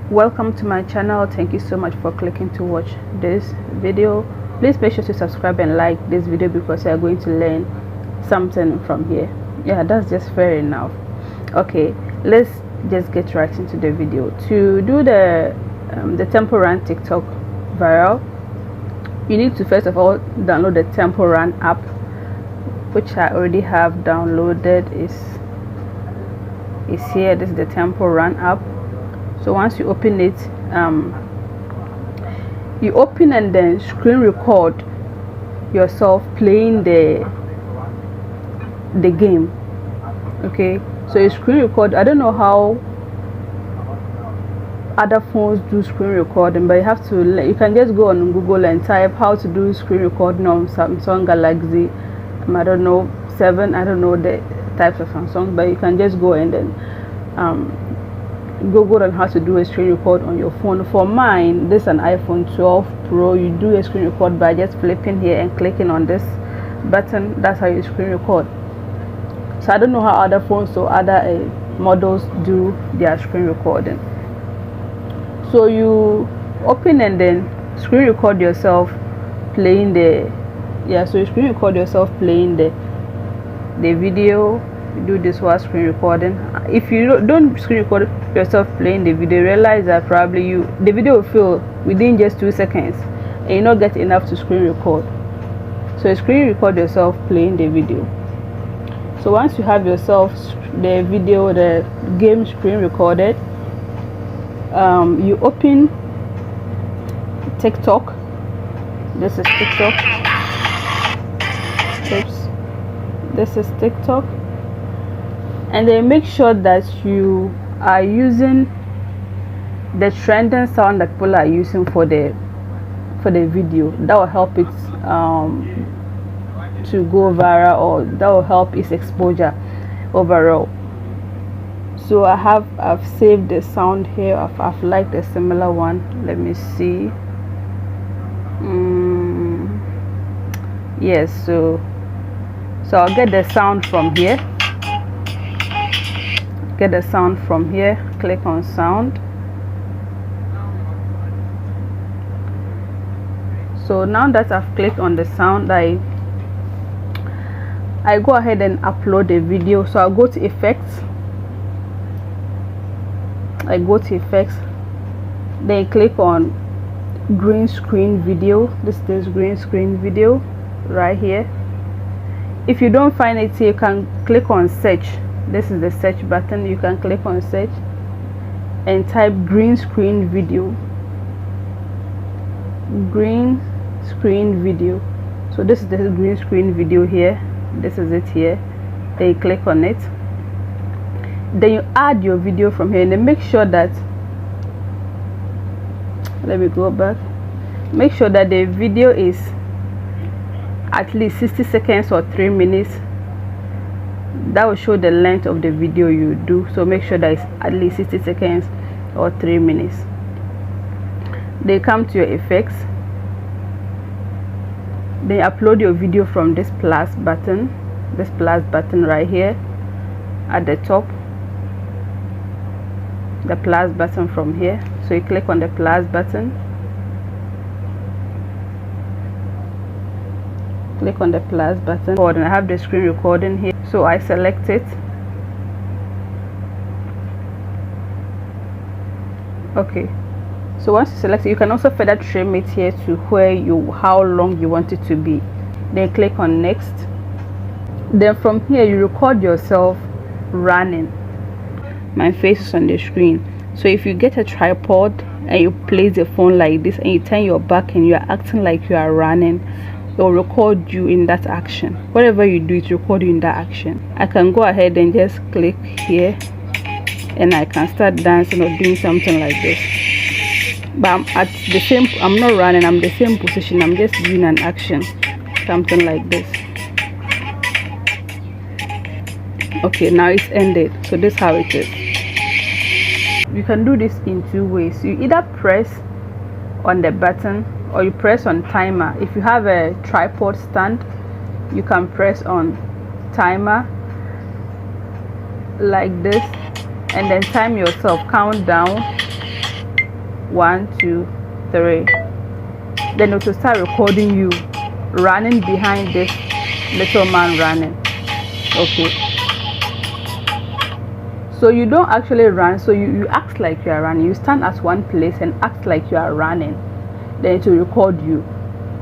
Welcome to my channel. Thank you so much for clicking to watch this video. Please make sure to subscribe and like this video because you are going to learn something from here. Yeah, that's just fair enough. Okay, let's just get right into the video. To do the Temple Run TikTok viral, you need to first of all download the Temple Run app, which I already have downloaded. Is here. This is the Temple Run app. So once you open it, you open and then screen record yourself playing the game. Okay, so you screen record. I don't know how other phones do screen recording, but you can just go on Google and type how to do screen recording on Samsung Galaxy I don't know 7, I don't know the types of Samsung, but you can just go and then Google on how to do a screen record on your phone. For mine, this is an iPhone 12 Pro. You do a screen record by just flipping here and clicking on this button. That's how you screen record. So I don't know how other phones or other models do their screen recording. So you open and then screen record yourself playing so you screen record yourself playing the video. You do this while screen recording. If you don't screen record yourself playing the video, realize that probably the video will fill within just 2 seconds and you not get enough to screen record. So you screen record yourself playing the video. So once you have yourself the game screen recorded, you open TikTok. This is TikTok. Oops. This is TikTok. And then make sure that you are using the trending sound that people are using for the video. That will help it to go viral, or that will help its exposure overall. So I've saved the sound here. I've liked a similar one. Let me see. Yes, so I'll get the sound from here. Get the sound from here. Click on sound. So now that I've clicked on the sound, I go ahead and upload the video. So I'll go to effects. Then click on green screen video. This is green screen video right here. If you don't find it here, you can click on search. This is the search button. You can click on search and type green screen video. Green screen video. So this is the green screen video here. This is it here. Then you click on it. Then you add your video from here, and then make sure that, let me go back, make sure that the video is at least 60 seconds or 3 minutes. That will show the length of the video you do. So make sure that it's at least 60 seconds or 3 minutes. They come to your effects. Then upload your video from this plus button right here at the top. The plus button from here. So you click on the plus button. Click on the plus button. And I have the screen recording here, so I select it. Okay, so once you select it, you can also further trim it here to how long you want it to be. Then click on next. Then from here you record yourself running. My face is on the screen. So if you get a tripod and you place the phone like this and you turn your back and you are acting like you are running, it will record you in that action. Whatever you do, it will record you in that action. I can go ahead and just click here and I can start dancing or doing something like this. But I'm not running, I'm the same position, I'm just doing an action, something like this. Okay, now it's ended. So this is how it is. You can do this in 2 ways. You either press on the button or you press on timer. If you have a tripod stand, you can press on timer like this, and then time yourself, count down 1 2 3, then it will start recording you running behind this little man running. Okay, so you don't actually run, so you act like you are running. You stand at one place and act like you are running, then it will record you.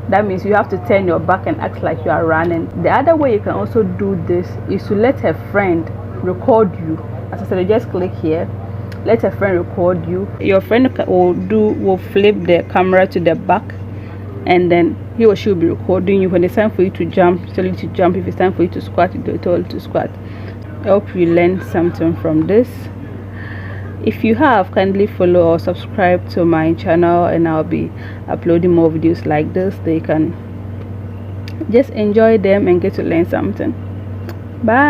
That means you have to turn your back and act like you are running. The other way you can also do this is to let a friend record you. As I said, you just click here, let a friend record you. Your friend will flip the camera to the back, and then he or she will be recording you. When it's time for you to jump, tell you to jump. If it's time for you to squat, you tell you to squat. I hope you learned something from this. If you have, kindly follow or subscribe to my channel, and I'll be uploading more videos like this. They can just enjoy them and get to learn something. Bye.